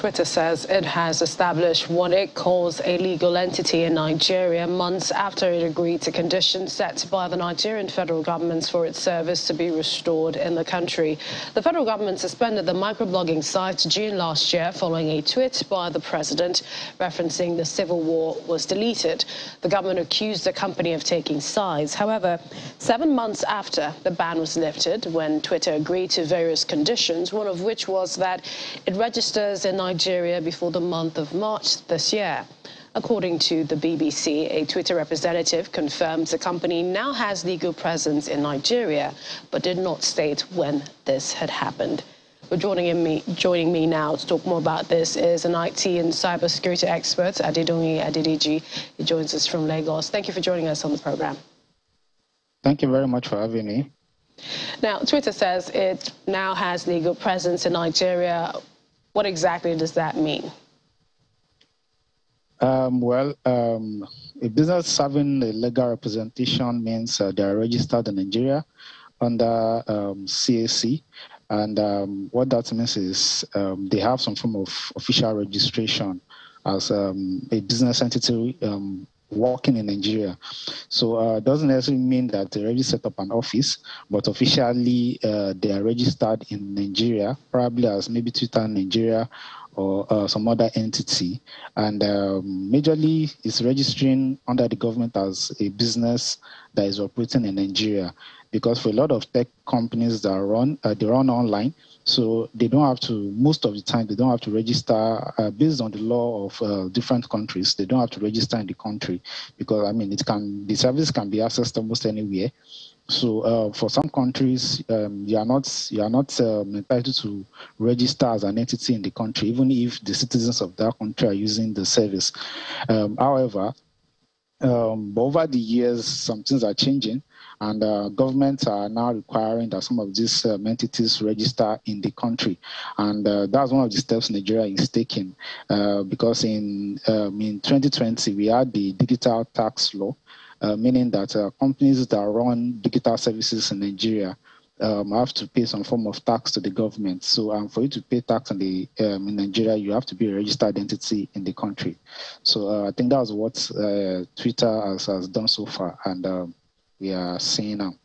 Twitter says it has established what it calls a legal entity in Nigeria months after it agreed to conditions set by the Nigerian federal government for its service to be restored in the country. The federal government suspended the microblogging site June last year following a tweet by the president referencing the civil war was deleted. The government accused the company of taking sides. However, 7 months after the ban was lifted, when Twitter agreed to various conditions, one of which was that it registers in Nigeria before the month of March this year. According to the BBC, a Twitter representative confirms the company now has legal presence in Nigeria, but did not state when this had happened. But joining me now to talk more about this is an IT and cybersecurity expert, Adedoyin Adedeji. He joins us from Lagos. Thank you for joining us on the program. Thank you very much for having me. Now, Twitter says it now has legal presence in Nigeria. What exactly does that mean? A business having a legal representation means they are registered in Nigeria under CAC. And what that means is they have some form of official registration as a business entity working in Nigeria. So it doesn't necessarily mean that they already set up an office, but officially they are registered in Nigeria, probably as maybe Twitter Nigeria or some other entity. And majorly it's registering under the government as a business that is operating in Nigeria. Because for a lot of tech companies that run, they run online, so they don't have to, most of the time, they don't have to register based on the law of different countries. They don't have to register in the country because, I mean, the service can be accessed almost anywhere. So for some countries, you are not entitled to register as an entity in the country, even if the citizens of that country are using the service. However, over the years, some things are changing. And governments are now requiring that some of these entities register in the country. And that's one of the steps Nigeria is taking. Because in 2020, we had the digital tax law, meaning that companies that run digital services in Nigeria have to pay some form of tax to the government. So for you to pay tax in Nigeria, you have to be a registered entity in the country. So I think that's what Twitter has done so far. And we are seeing now.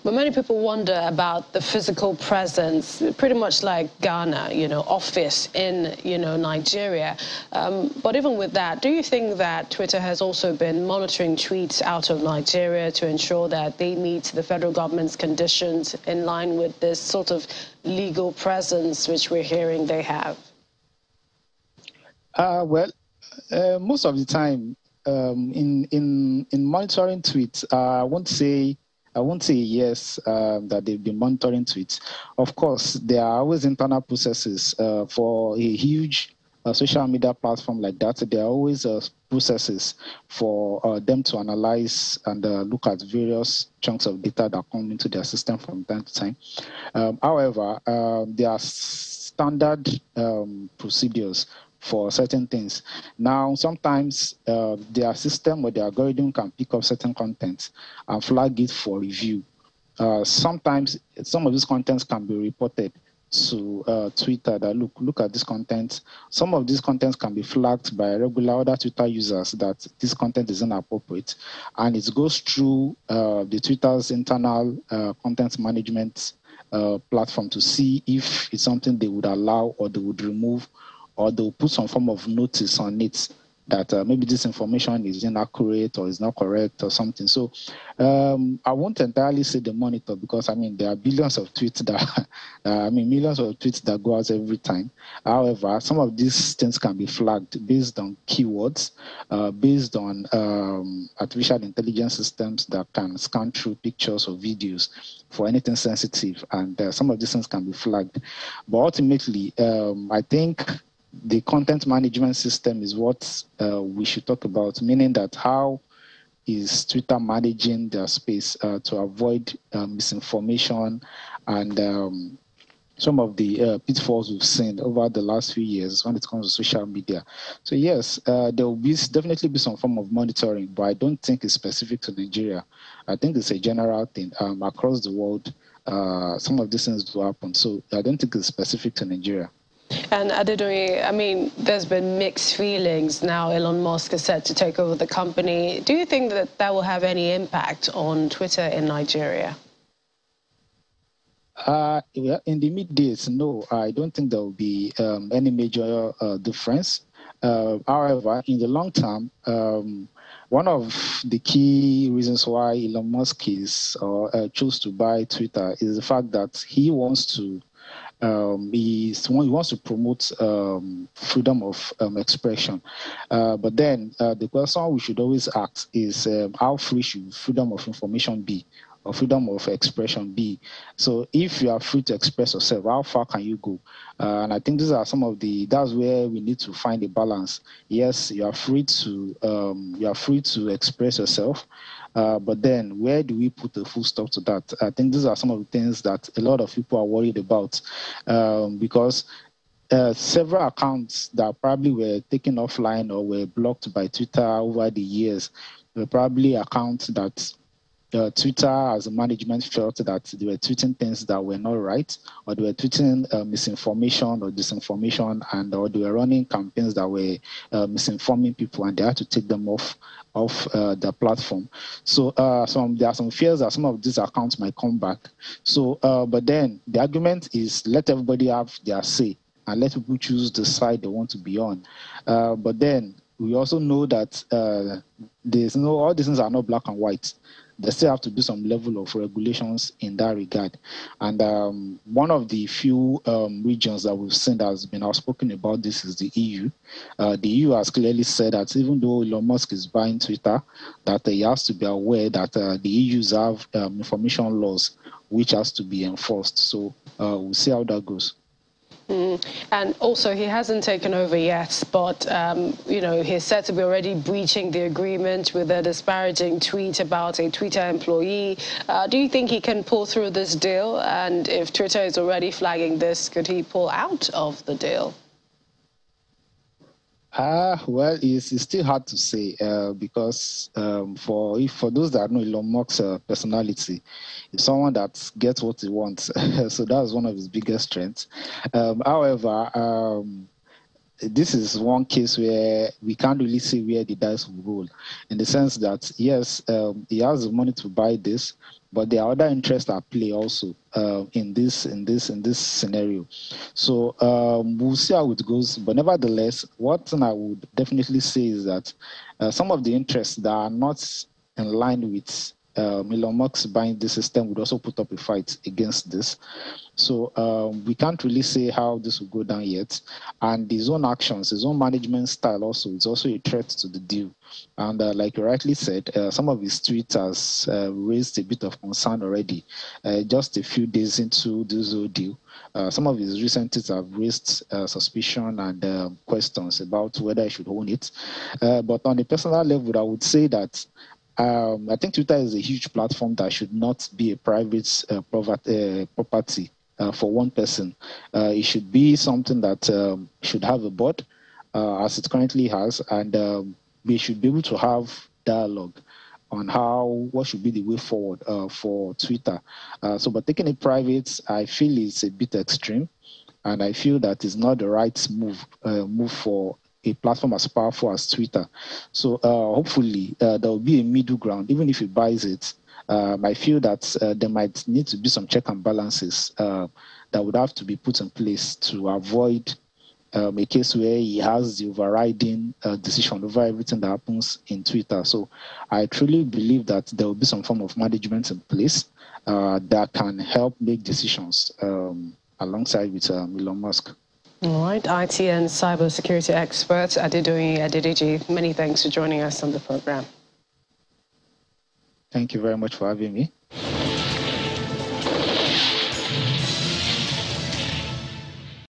But many people wonder about the physical presence, pretty much like Ghana, office in, Nigeria. But even with that, do you think that Twitter has also been monitoring tweets out of Nigeria to ensure that they meet the federal government's conditions in line with this sort of legal presence which we're hearing they have? Most of the time, in monitoring tweets, I won't say yes that they've been monitoring tweets. Of course, there are always internal processes for a huge social media platform like that. There are always processes for them to analyze and look at various chunks of data that come into their system from time to time. However, there are standard procedures for certain things. Now, sometimes their system or their algorithm can pick up certain content and flag it for review. Sometimes some of these contents can be reported to Twitter that look at this content. Some of these contents can be flagged by regular other Twitter users that this content is inappropriate, and it goes through the Twitter's internal content management platform to see if it's something they would allow or they would remove, or they'll put some form of notice on it that maybe this information is inaccurate or is not correct or something. So I won't entirely say the monitor because, I mean, there are billions of tweets that, millions of tweets that go out every time. However, some of these things can be flagged based on keywords, based on artificial intelligence systems that can scan through pictures or videos for anything sensitive. And some of these things can be flagged. But ultimately, I think the content management system is what we should talk about, meaning that how is Twitter managing their space to avoid misinformation and some of the pitfalls we've seen over the last few years when it comes to social media. So yes, there will definitely be some form of monitoring, but I don't think it's specific to Nigeria. I think it's a general thing across the world. Some of these things do happen, so I don't think it's specific to Nigeria. And Adedoye, I mean, there's been mixed feelings now. Elon Musk is set to take over the company. Do you think that that will have any impact on Twitter in Nigeria? In the mid-days, no, I don't think there will be any major difference. However, in the long term, one of the key reasons why Elon Musk chose to buy Twitter is the fact that he wants to he wants to promote freedom of expression. But then the question we should always ask is how free should freedom of information be? Or freedom of expression be. So if you are free to express yourself, how far can you go? And I think these are that's where we need to find a balance. Yes, you are free to express yourself, but then where do we put a full stop to that? I think these are some of the things that a lot of people are worried about, because several accounts that probably were taken offline or were blocked by Twitter over the years were probably accounts that Twitter as a management felt that they were tweeting things that were not right, or they were tweeting misinformation or disinformation, or they were running campaigns that were misinforming people, and they had to take them off the platform. So there are some fears that some of these accounts might come back. So, but then the argument is let everybody have their say and let people choose the side they want to be on. But then we also know that all these things are not black and white. They still have to do some level of regulations in that regard. And one of the few regions that we've seen that has been outspoken about this is the EU. The EU has clearly said that even though Elon Musk is buying Twitter, that he has to be aware that the EUs have information laws which has to be enforced. So we'll see how that goes. And also, he hasn't taken over yet, but, he's said to be already breaching the agreement with a disparaging tweet about a Twitter employee. Do you think he can pull through this deal? And if Twitter is already flagging this, could he pull out of the deal? Well, it's still hard to say because for those that know Elon Musk's personality, he's someone that gets what he wants. So that's one of his biggest strengths. However, this is one case where we can't really see where the dice will roll, in the sense that yes, he has the money to buy this, but there are other interests at play also in this scenario. So we'll see how it goes. But nevertheless, what I would definitely say is that some of the interests that are not in line with Elon Musk buying this system would also put up a fight against this. So we can't really say how this will go down yet. And his own actions, his own management style also is also a threat to the deal. And like you rightly said, some of his tweets has raised a bit of concern already. Just a few days into this whole deal, some of his recent tweets have raised suspicion and questions about whether he should own it. But on a personal level, I would say that I think Twitter is a huge platform that should not be a private property for one person. It should be something that should have a board, as it currently has, and we should be able to have dialogue on what should be the way forward for Twitter. But taking it private, I feel it's a bit extreme, and I feel that is not the right move for a platform as powerful as Twitter. So hopefully there will be a middle ground. Even if he buys it, I feel that there might need to be some check and balances that would have to be put in place to avoid a case where he has the overriding decision over everything that happens in Twitter. So I truly believe that there will be some form of management in place that can help make decisions alongside with Elon Musk. All right, IT and cybersecurity expert Adedoye Adedeji, many thanks for joining us on the program. Thank you very much for having me.